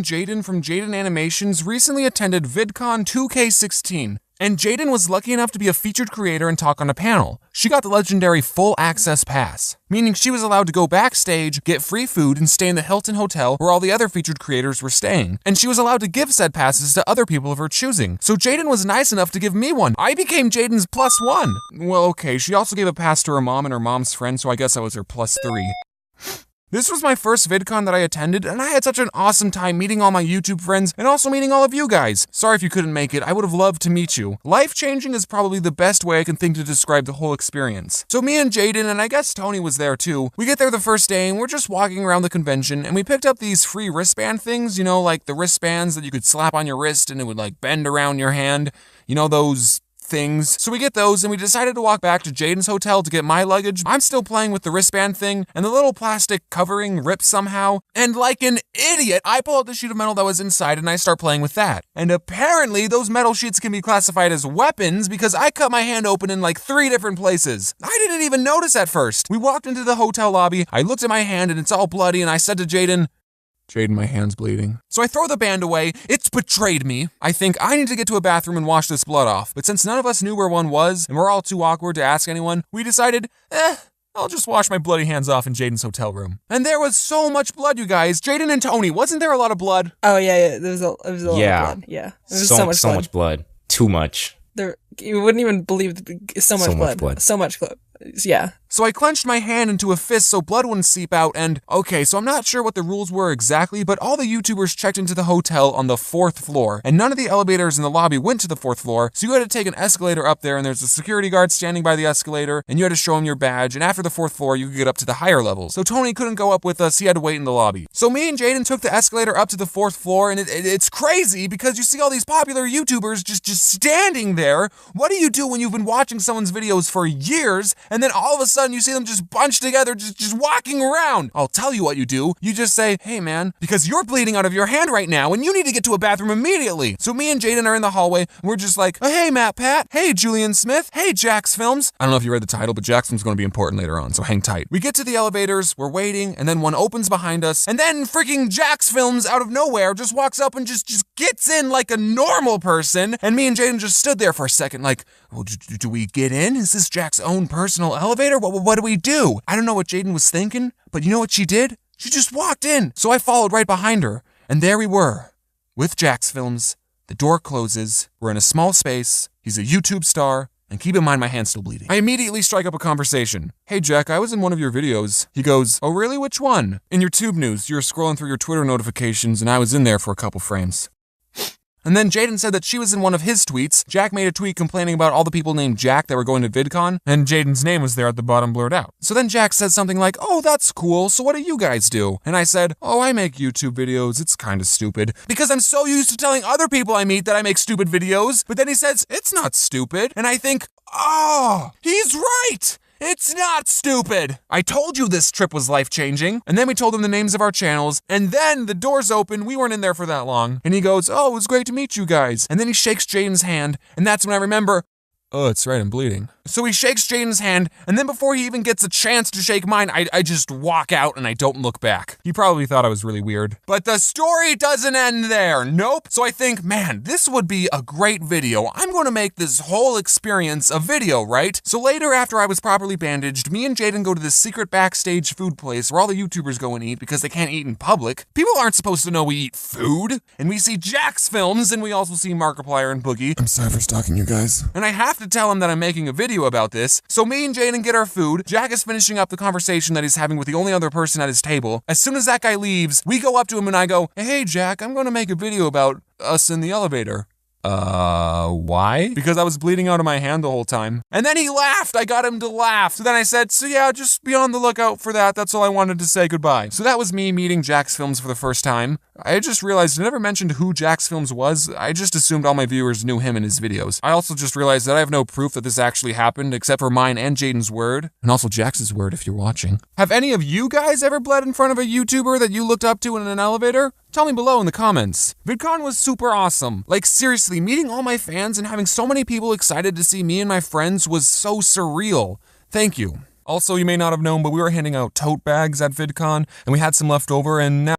Jaden from Jaden Animations recently attended vidcon 2K16, and Jaden was lucky enough to be a featured creator and talk on a panel. She got the legendary full access pass, meaning she was allowed to go backstage, get free food, and stay in the Hilton Hotel where all the other featured creators were staying. And she was allowed to give said passes to other people of her choosing. So Jaden was nice enough to give me one. I became Jaden's +1. Well, okay, she also gave a pass to her mom and her mom's friend, so I guess I was her +3. This was my first vidcon that I attended, and I had such an awesome time meeting all my YouTube friends and also meeting all of you guys. Sorry if you couldn't make it, I would have loved to meet you. Life-changing is probably the best way I can think to describe the whole experience. So me and Jaden, and I guess Tony was there too, we get there the first day and we're just walking around the convention and we picked up these free wristband things, you know, like the wristbands that you could slap on your wrist and it would like bend around your hand. You know, those things. So we get those and we decided to walk back to Jaden's hotel to get my luggage. I'm still playing with the wristband thing and the little plastic covering rips somehow. And like an idiot, I pull out the sheet of metal that was inside and I start playing with that. And apparently those metal sheets can be classified as weapons because I cut my hand open in like 3 different places. I didn't even notice at first. We walked into the hotel lobby, I looked at my hand and it's all bloody and I said to Jaden, my hand's bleeding. So I throw the band away. It's betrayed me. I think I need to get to a bathroom and wash this blood off. But since none of us knew where one was, and we're all too awkward to ask anyone, we decided, I'll just wash my bloody hands off in Jaden's hotel room. And there was so much blood, you guys. Jaden and Tony, wasn't there a lot of blood? Oh, yeah. There was a lot of blood. Yeah. There was so much blood. Too much. You wouldn't even believe so much blood. So much blood. Yeah. So I clenched my hand into a fist so blood wouldn't seep out and, okay, so I'm not sure what the rules were exactly, but all the YouTubers checked into the hotel on the 4th floor, and none of the elevators in the lobby went to the 4th floor, so you had to take an escalator up there and there's a security guard standing by the escalator, and you had to show him your badge, and after the 4th floor, you could get up to the higher levels. So Tony couldn't go up with us, he had to wait in the lobby. So me and Jaden took the escalator up to the 4th floor, and it's crazy because you see all these popular YouTubers just standing there. What do you do when you've been watching someone's videos for years, and then all of a sudden you see them just bunched together, just walking around? I'll tell you what you do. You just say, hey man, because you're bleeding out of your hand right now and you need to get to a bathroom immediately. So me and Jaden are in the hallway and we're just like, hey Matt Pat, hey Julian Smith, hey Jacksfilms. I don't know if you read the title, but Jacksfilms is going to be important later on, so hang tight. We get to the elevators, we're waiting, and then one opens behind us, and then freaking Jacksfilms out of nowhere just walks up and just gets in like a normal person, and me and Jaden just stood there for a second like, well, do we get in? Is this Jack's own personal elevator? What do we do? I don't know what Jaden was thinking, but you know what she did? She just walked in. So I followed right behind her, and there we were, with Jacksfilms. The door closes, we're in a small space, he's a YouTube star, and keep in mind my hand's still bleeding. I immediately strike up a conversation. Hey Jack, I was in one of your videos. He goes, oh really, which one? In your tube news, you were scrolling through your Twitter notifications and I was in there for a couple frames. And then Jaden said that she was in one of his tweets. Jack made a tweet complaining about all the people named Jack that were going to vidcon, and Jaden's name was there at the bottom blurred out. So then Jack said something like, oh, that's cool, so what do you guys do? And I said, oh, I make YouTube videos, it's kinda stupid. Because I'm so used to telling other people I meet that I make stupid videos, but then he says, it's not stupid. And I think, oh, he's right! It's not stupid! I told you this trip was life-changing. And then we told him the names of our channels, and then the doors open, we weren't in there for that long. And he goes, oh, it was great to meet you guys. And then he shakes Jaden's hand, and that's when I remember, oh, it's right, I'm bleeding. So he shakes Jaden's hand, and then before he even gets a chance to shake mine, I just walk out and I don't look back. He probably thought I was really weird. But the story doesn't end there, nope. So I think, man, this would be a great video. I'm gonna make this whole experience a video, right? So later, after I was properly bandaged, me and Jaden go to this secret backstage food place where all the YouTubers go and eat because they can't eat in public. People aren't supposed to know we eat food. And we see Jacksfilms, and we also see Markiplier and Boogie. I'm sorry for stalking you guys. And I have to tell him that I'm making a video about this. So me and Jaden get our food. Jack is finishing up the conversation that he's having with the only other person at his table. As soon as that guy leaves, we go up to him and I go, hey Jack, I'm gonna make a video about us in the elevator. Why? Because I was bleeding out of my hand the whole time. And then he laughed. I got him to laugh. So then I said, so yeah, just be on the lookout for that. That's all I wanted to say goodbye. So that was me meeting Jacksfilms for the first time. I just realized I never mentioned who Jacksfilms was. I just assumed all my viewers knew him and his videos. I also just realized that I have no proof that this actually happened except for mine and Jaden's word. And also Jax's word if you're watching. Have any of you guys ever bled in front of a YouTuber that you looked up to in an elevator? Tell me below in the comments. VidCon was super awesome. Like seriously, meeting all my fans and having so many people excited to see me and my friends was so surreal. Thank you. Also, you may not have known, but we were handing out tote bags at VidCon, and we had some left over, and now